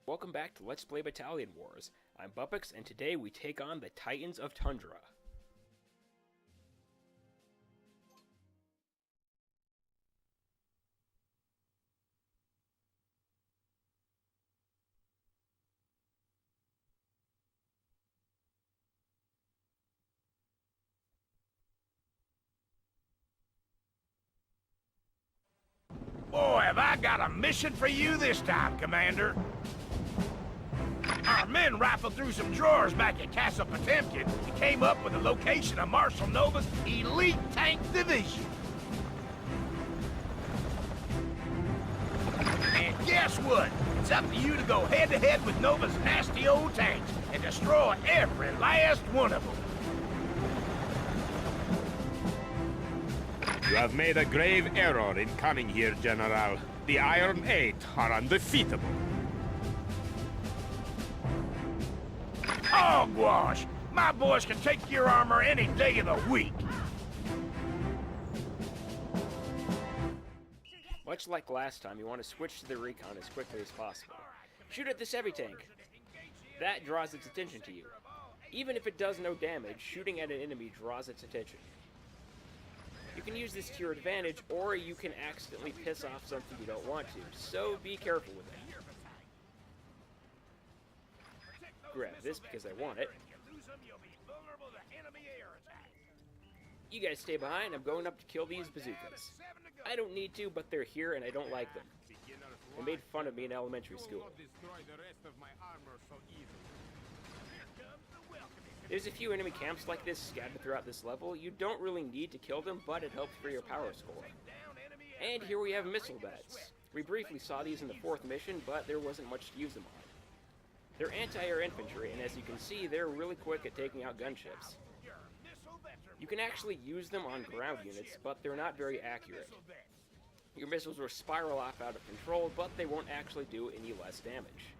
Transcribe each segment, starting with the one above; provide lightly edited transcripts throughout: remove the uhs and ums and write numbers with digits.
Welcome back to Let's Play Battalion Wars. I'm Buppix, and today we take on the Titans of Tundra. Boy, have I got a mission for you this time, Commander. Our men rifled through some drawers back at Castle Potemkin and came up with the location of Marshal Nova's elite tank division. And guess what? It's up to you to go head-to-head with Nova's nasty old tanks and destroy every last one of them. You have made a grave error in coming here, General. The Iron Eight are undefeatable. Hogwash! My boys can take your armor any day of the week. Much like last time, you want to switch to the recon as quickly as possible. Shoot at this heavy tank. That draws its attention to you. Even if it does no damage, shooting at an enemy draws its attention. You can use this to your advantage, or you can accidentally piss off something you don't want to, so be careful with that. Grab this because I want it. You guys stay behind, I'm going up to kill these bazookas. I don't need to, but they're here and I don't like them. They made fun of me in elementary school. There's a few enemy camps like this scattered throughout this level. You don't really need to kill them, but it helps for your power score. And here we have missile bats. We briefly saw these in the 4th mission, but there wasn't much to use them on. They're anti-air infantry, and as you can see, they're really quick at taking out gunships. You can actually use them on ground units, but they're not very accurate. Your missiles will spiral off out of control, but they won't actually do any less damage.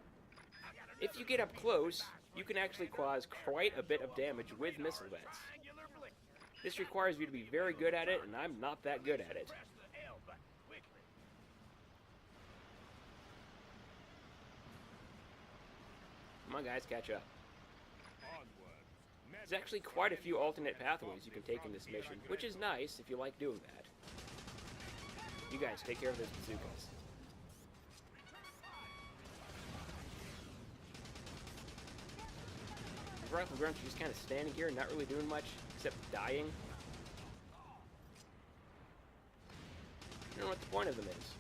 If you get up close, you can actually cause quite a bit of damage with missile bats. This requires you to be very good at it, and I'm not that good at it. Come on guys, catch up. There's actually quite a few alternate pathways you can take in this mission, which is nice if you like doing that. You guys take care of those bazookas. Rifle grunts are just kind of standing here, not really doing much, except dying. I don't know what the point of them is.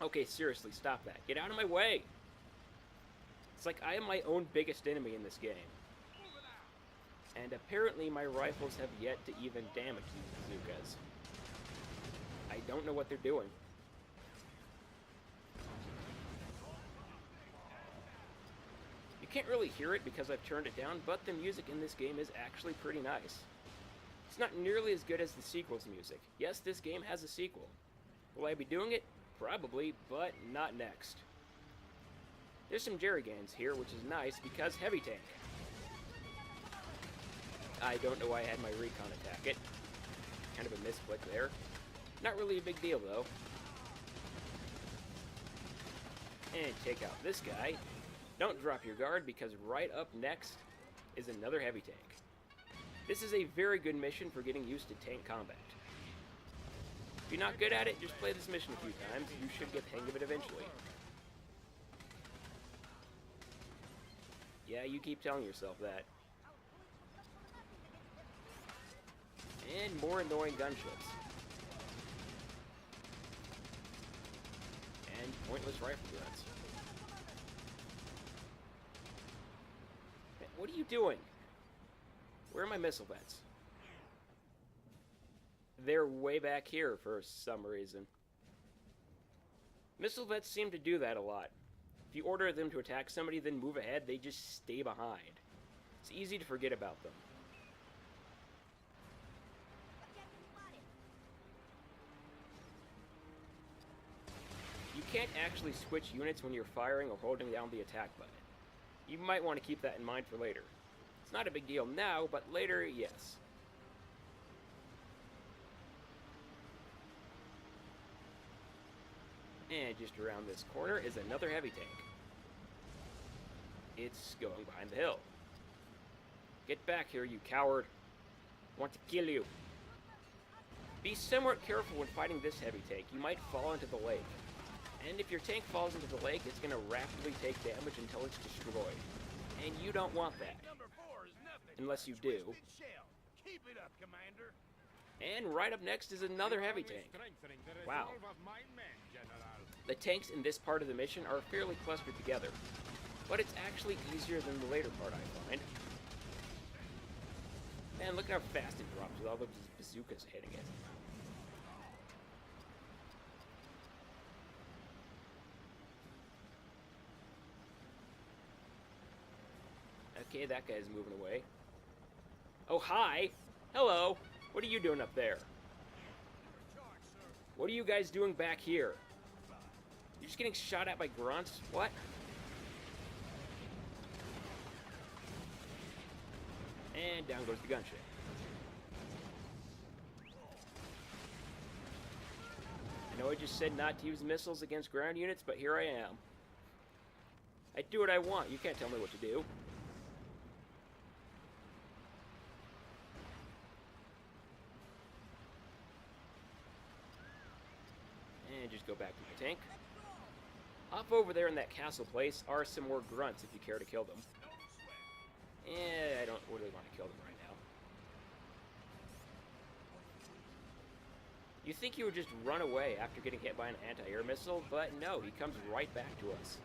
Okay, seriously, stop that. Get out of my way! It's like I am my own biggest enemy in this game. And apparently my rifles have yet to even damage these bazookas. I don't know what they're doing. You can't really hear it because I've turned it down, but the music in this game is actually pretty nice. It's not nearly as good as the sequel's music. Yes, this game has a sequel. Will I be doing it? Probably, but not next. There's some jerrygans here, which is nice because heavy tank. I don't know why I had my recon attack it. Kind of a misclick there. Not really a big deal, though. And take out this guy. Don't drop your guard, because right up next is another heavy tank. This is a very good mission for getting used to tank combat. If you're not good at it, just play this mission a few times. You should get the hang of it eventually. Yeah, you keep telling yourself that. And more annoying gunships. And pointless rifle grunts. What are you doing? Where are my missile bats? They're way back here for some reason. Missile vets seem to do that a lot. If you order them to attack somebody, then move ahead, they just stay behind. It's easy to forget about them. You can't actually switch units when you're firing or holding down the attack button. You might want to keep that in mind for later. It's not a big deal now, but later, yes. And just around this corner is another heavy tank. It's going behind the hill. Get back here, you coward. I want to kill you. Be somewhat careful when fighting this heavy tank. You might fall into the lake. And if your tank falls into the lake, it's going to rapidly take damage until it's destroyed. And you don't want that. Unless you do. Keep it up, Commander. And right up next is another heavy tank. Wow. The tanks in this part of the mission are fairly clustered together. But it's actually easier than the later part, I find. Man, look at how fast it drops with all the bazookas hitting it. Okay, that guy's moving away. Oh, hi! Hello! What are you doing up there? What are you guys doing back here? You're just getting shot at by grunts? What? And down goes the gunship. I know I just said not to use missiles against ground units, but here I am. I do what I want. You can't tell me what to do. And just go back to my tank. Off over there in that castle place are some more grunts if you care to kill them. I don't really want to kill them right now. You think he would just run away after getting hit by an anti-air missile, but no, he comes right back to us.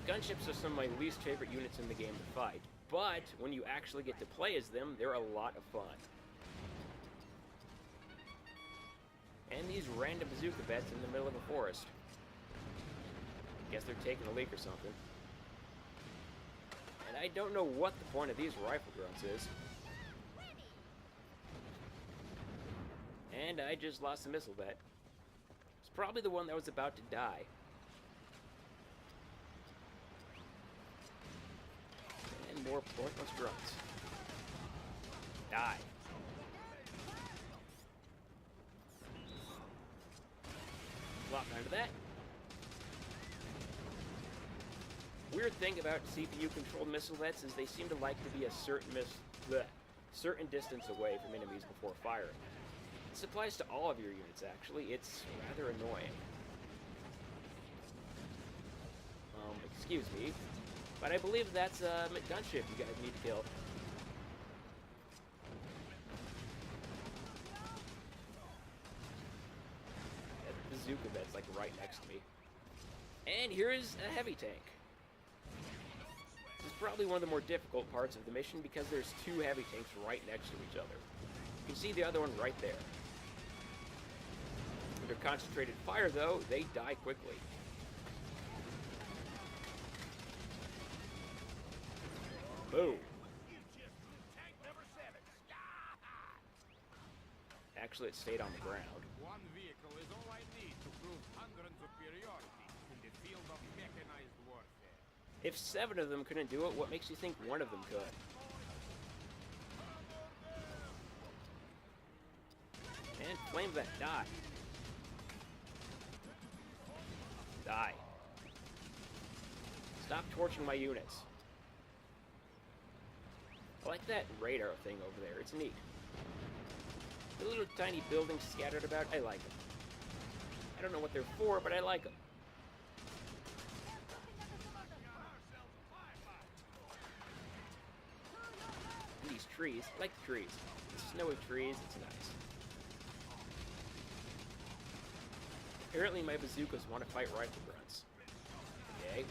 Gunships are some of my least favorite units in the game to fight, but when you actually get to play as them, they're a lot of fun. And these random bazooka bets in the middle of a forest. Guess they're taking a leak or something. And I don't know what the point of these rifle grunts is. And I just lost a missile bet. It's probably the one that was about to die. And more pointless grunts. Die. Lock onto that. Weird thing about CPU-controlled missile vets is they seem to like to be a certain distance away from enemies before firing. This applies to all of your units, actually. It's rather annoying. Excuse me, but I believe that's a gunship you guys need to kill. That bazooka vet's like right next to me. And here is a heavy tank. This is probably one of the more difficult parts of the mission because there's two heavy tanks right next to each other. You can see the other one right there. Under concentrated fire, though, they die quickly. Boom. Actually, it stayed on the ground. One vehicle is all I need to prove Tundran superiority in the field of mechanized warfare. If 7 of them couldn't do it, what makes you think one of them could? And flame that, die. Die. Stop torching my units. I like that radar thing over there. It's neat. The little tiny buildings scattered about, I like them. I don't know what they're for, but I like them. And these trees, I like the trees. The snowy trees, it's nice. Apparently my bazookas want to fight rifle grunts. Okay.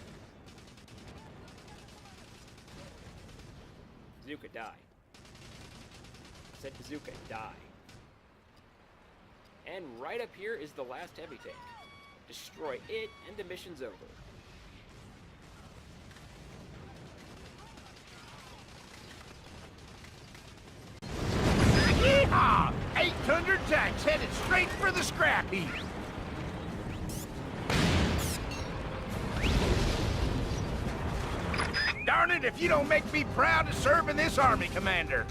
Bazooka, die. I said bazooka, die. And right up here is the last heavy tank. Destroy it, and the mission's over. Yeehaw! 800 tanks headed straight for the scrap heap. Darn it if you don't make me proud to serve in this army, Commander.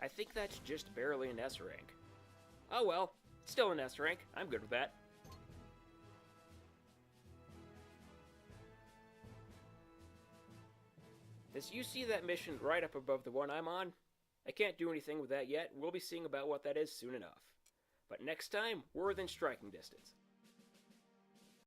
I think that's just barely an S rank. Oh well, still an S rank. I'm good with that. As you see that mission right up above the one I'm on, I can't do anything with that yet. We'll be seeing about what that is soon enough. But next time, we're within striking distance.